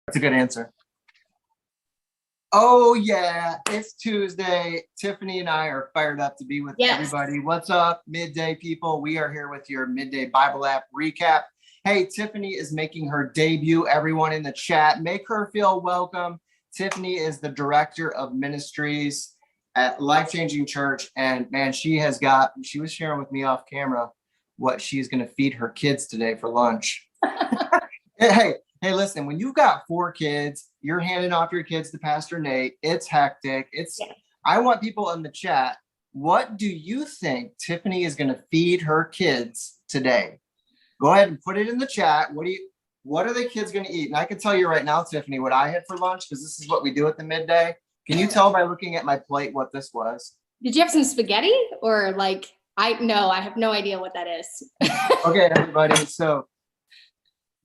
That's a good answer. Oh yeah, it's Tuesday. Tiffany and I are fired up to be with everybody. What's up, Midday people? We are here with your Midday Bible app recap. Hey, Tiffany is making her debut. Everyone in the chat, make her feel welcome. Tiffany is the director of ministries at Life Changing Church. And man, she was sharing with me off camera what she's going to feed her kids today for lunch. Hey, listen, when you've got 4 kids, you're handing off your kids to Pastor Nate. It's hectic. I want people in the chat. What do you think Tiffany is going to feed her kids today? Go ahead and put it in the chat. What are the kids going to eat? And I can tell you right now, Tiffany, what I had for lunch, because this is what we do at the midday. Can you tell by looking at my plate what this was? Did you have some spaghetti or I have no idea what that is. Okay, everybody. So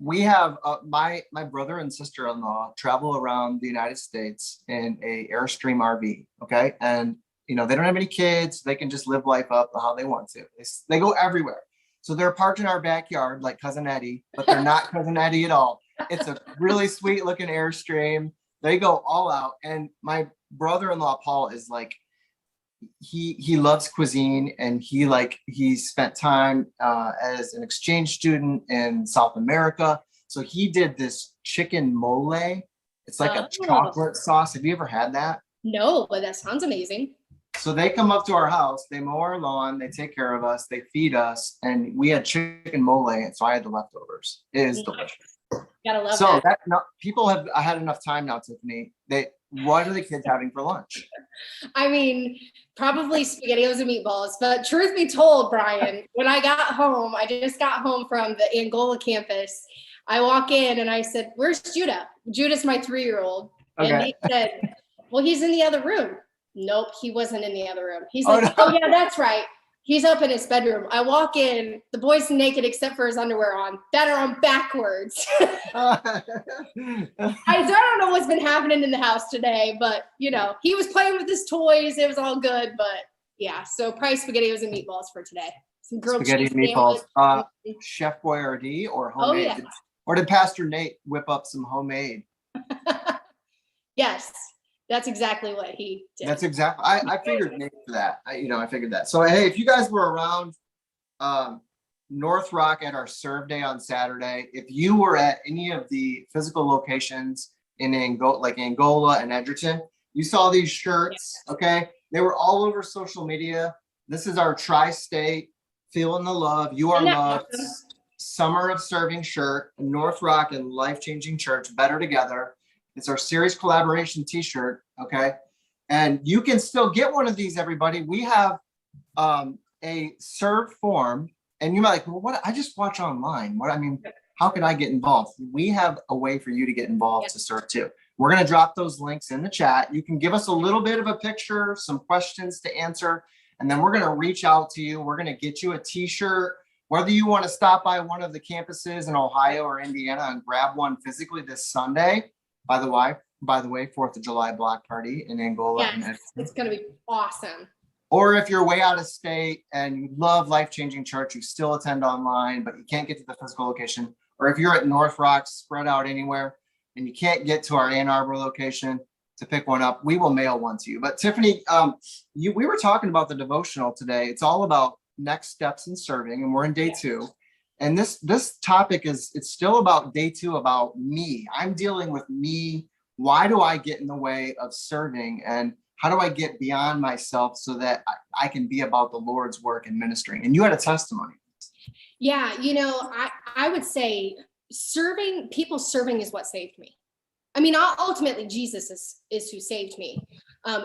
we have my brother and sister-in-law travel around the United States in a Airstream RV. Okay. And, they don't have any kids. They can just live life up how they want to. They go everywhere. So they're parked in our backyard like Cousin Eddie, but they're not Cousin Eddie at all. It's a really sweet looking Airstream. They go all out. And my brother-in-law, Paul, is like, he loves cuisine, and he spent time as an exchange student in South America. So he did this chicken mole. It's like a chocolate sauce. Have you ever had that? No, but that sounds amazing. So they come up to our house, they mow our lawn, they take care of us, they feed us, and we had chicken mole, and so I had the leftovers. It is delicious. Gotta love so that. People have had enough time now, Tiffany. What are the kids having for lunch? I mean, probably SpaghettiOs and meatballs, but truth be told, Brian, when I got home, I just got home from the Angola campus. I walk in and I said, "Where's Judah?" Judah's my 3-year-old. Okay. And he said, "Well, he's in the other room." Nope, he wasn't in the other room. He's like, "Oh yeah, that's right. He's up in his bedroom." I walk in, the boy's naked except for his underwear on, that are on backwards. I don't know what's been happening in the house today, but he was playing with his toys. It was all good, but yeah. So probably SpaghettiOs and meatballs for today. Some grilled spaghetti and meatballs. Chef Boyardee or homemade? Oh, yeah. Or did Pastor Nate whip up some homemade? Yes. That's exactly what he did. That's exactly. I figured Nate for that. I figured that. So hey, if you guys were around North Rock at our serve day on Saturday, if you were at any of the physical locations in Angola and Edgerton, you saw these shirts. Okay, they were all over social media. This is our tri-state feeling the love. You are loved. Summer of Serving shirt. North Rock and Life Changing Church, better together. It's our series collaboration t-shirt, okay? And you can still get one of these, everybody. We have a serve form, and you might like, well, what? I just watch online. How can I get involved? We have a way for you to get involved to serve too. We're gonna drop those links in the chat. You can give us a little bit of a picture, some questions to answer, and then we're gonna reach out to you. We're gonna get you a t-shirt. Whether you wanna stop by one of the campuses in Ohio or Indiana and grab one physically this Sunday. By the way, 4th of July block party in Angola. Yes, it's going to be awesome. Or if you're way out of state and you love Life Changing Church, you still attend online, but you can't get to the physical location. Or if you're at North Rock, spread out anywhere, and you can't get to our Ann Arbor location to pick one up, we will mail one to you. But Tiffany, we were talking about the devotional today. It's all about next steps in serving, and we're in day 2. And this topic it's still about day 2, about me. I'm dealing with me. Why do I get in the way of serving? And how do I get beyond myself so that I can be about the Lord's work and ministering? And you had a testimony. Yeah, I would say serving is what saved me. I mean, ultimately, Jesus is who saved me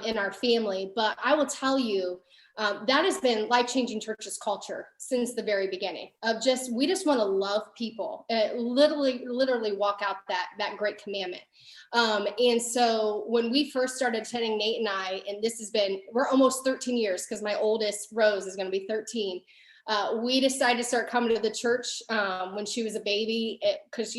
in our family. But I will tell you, that has been Life Changing Church's culture since the very beginning of we just want to love people, literally walk out that great commandment. And so when we first started attending, Nate and I, and we're almost 13 years because my oldest Rose is going to be 13. We decided to start coming to the church when she was a baby, because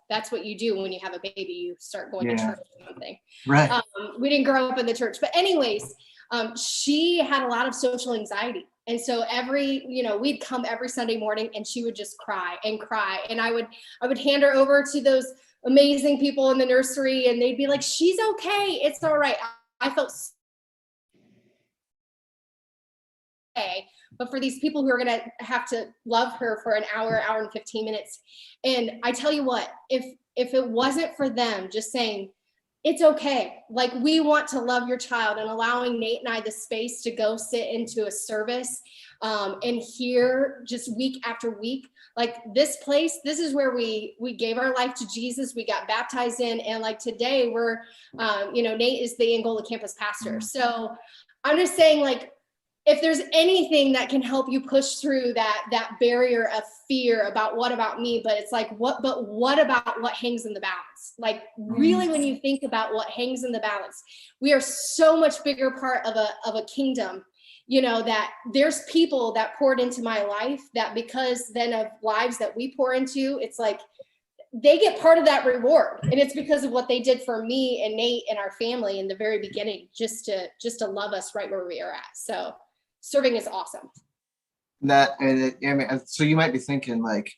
that's what you do when you have a baby, you start going to church or something. Right. We didn't grow up in the church, but anyways, she had a lot of social anxiety. And so we'd come every Sunday morning and she would just cry and cry. And I would hand her over to those amazing people in the nursery, and they'd be like, she's okay, it's all right. I felt okay. But for these people who are going to have to love her for an hour and 15 minutes. And I tell you what, if it wasn't for them just saying, it's okay, like, we want to love your child, and allowing Nate and I the space to go sit into a service and hear just week after week, like, this place, this is where we gave our life to Jesus, we got baptized in, and like today we're Nate is the Angola campus pastor. So I'm just saying, like, if there's anything that can help you push through that barrier of fear about what about me, but it's like, what about what hangs in the balance? Like, really, when you think about what hangs in the balance, we are so much bigger part of a kingdom, that there's people that poured into my life, that because then of lives that we pour into, it's like they get part of that reward, and it's because of what they did for me and Nate and our family in the very beginning, just to love us right where we are at. So serving is awesome. So you might be thinking, like,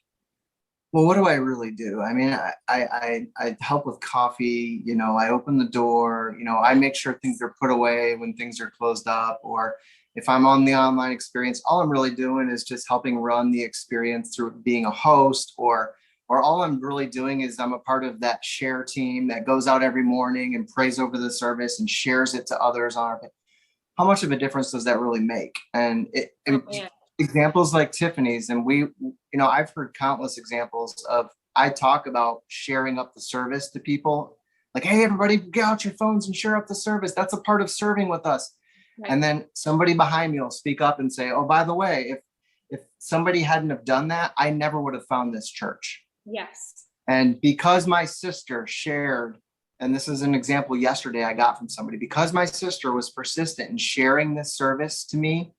well, what do I really do? I mean, I help with coffee, I open the door, I make sure things are put away when things are closed up, or if I'm on the online experience, all I'm really doing is just helping run the experience through being a host, or all I'm really doing is I'm a part of that share team that goes out every morning and prays over the service and shares it to others on our. How much of a difference does that really make? And examples like Tiffany's, and I've heard countless examples of, I talk about sharing up the service to people, like, hey, everybody, get out your phones and share up the service. That's a part of serving with us. Right. And then somebody behind me will speak up and say, oh, by the way, if somebody hadn't have done that, I never would have found this church. Yes. And because my sister shared, and this is an example yesterday I got from somebody, because my sister was persistent in sharing this service to me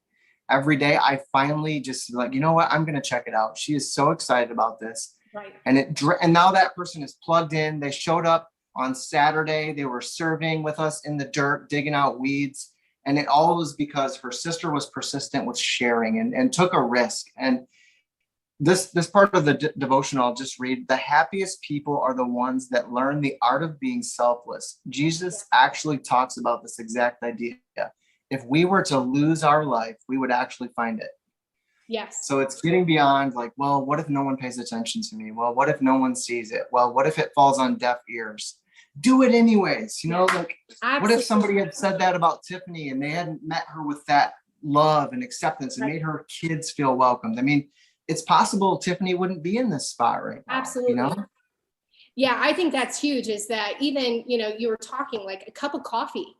every day, I finally just like, you know what, I'm going to check it out. She is so excited about this. Right. And now that person is plugged in. They showed up on Saturday. They were serving with us in the dirt, digging out weeds. And it all was because her sister was persistent with sharing and took a risk. And this part of the devotional, I'll just read. The happiest people are the ones that learn the art of being selfless. Jesus actually talks about this exact idea. If we were to lose our life, we would actually find it. Yes. So it's getting beyond like, well, what if no one pays attention to me? Well, what if no one sees it? Well, what if it falls on deaf ears? Do it anyways. Like, absolutely. What if somebody had said that about Tiffany and they hadn't met her with that love and acceptance and made her kids feel welcomed? I mean, it's possible Tiffany wouldn't be in this spot right now. Absolutely. Yeah, I think that's huge, is that even, you were talking like a cup of coffee.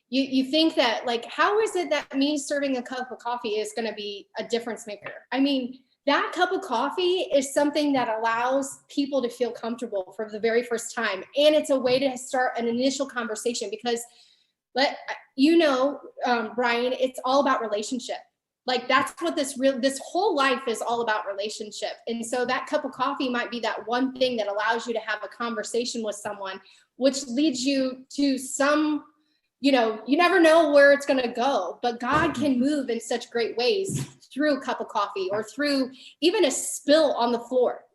You think that, like, how is it that me serving a cup of coffee is going to be a difference maker? I mean, that cup of coffee is something that allows people to feel comfortable for the very first time. And it's a way to start an initial conversation, because Brian, it's all about relationship. Like, that's what this whole life is all about, relationship. And so that cup of coffee might be that one thing that allows you to have a conversation with someone, which leads you to some, you never know where it's going to go, but God can move in such great ways through a cup of coffee, or through even a spill on the floor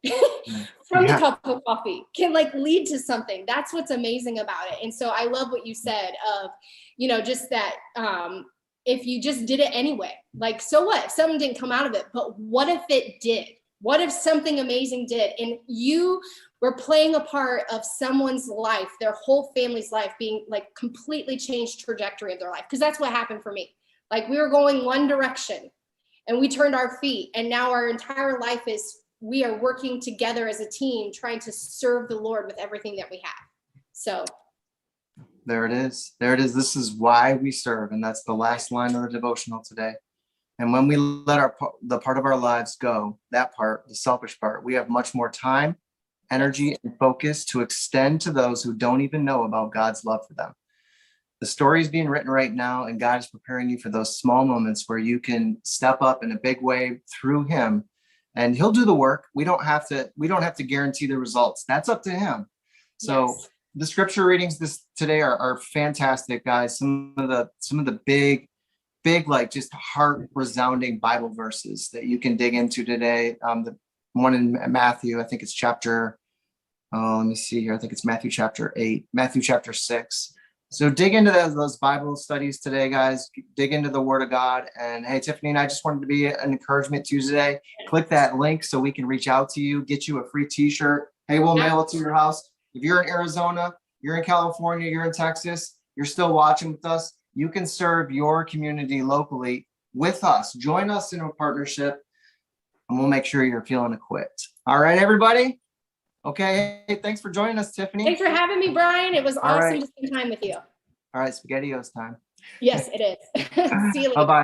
from the cup of coffee can lead to something. That's what's amazing about it. And so I love what you said of, just that, if you just did it anyway, so what? Something didn't come out of it, but what if it did? What if something amazing did? And you were playing a part of someone's life, their whole family's life being completely changed trajectory of their life. Because that's what happened for me. We were going one direction and we turned our feet, and now our entire life we are working together as a team, trying to serve the Lord with everything that we have. So there it is. This is why we serve. And that's the last line of the devotional today. And when we let the part of our lives go, that part, the selfish part, we have much more time, energy, and focus to extend to those who don't even know about God's love for them. The story is being written right now, and God is preparing you for those small moments where you can step up in a big way through Him, and He'll do the work. We don't have to guarantee the results. That's up to Him. So the scripture readings today are fantastic, guys. Some of the big, just heart resounding Bible verses that you can dig into today. The one in Matthew, I think it's chapter let me see here. I think it's Matthew chapter 8, Matthew chapter 6. So dig into those Bible studies today, guys. Dig into the Word of God. And hey, Tiffany and I just wanted to be an encouragement to you today. Click that link so we can reach out to you, get you a free t-shirt. Hey, we'll mail it to your house. If you're in Arizona, you're in California, you're in Texas, you're still watching with us, you can serve your community locally with us. Join us in a partnership, and we'll make sure you're feeling equipped. All right, everybody? Okay, hey, thanks for joining us, Tiffany. Thanks for having me, Brian. It was All awesome right. to spend time with you. All right, SpaghettiOs time. Yes, it is. See you later. Bye-bye.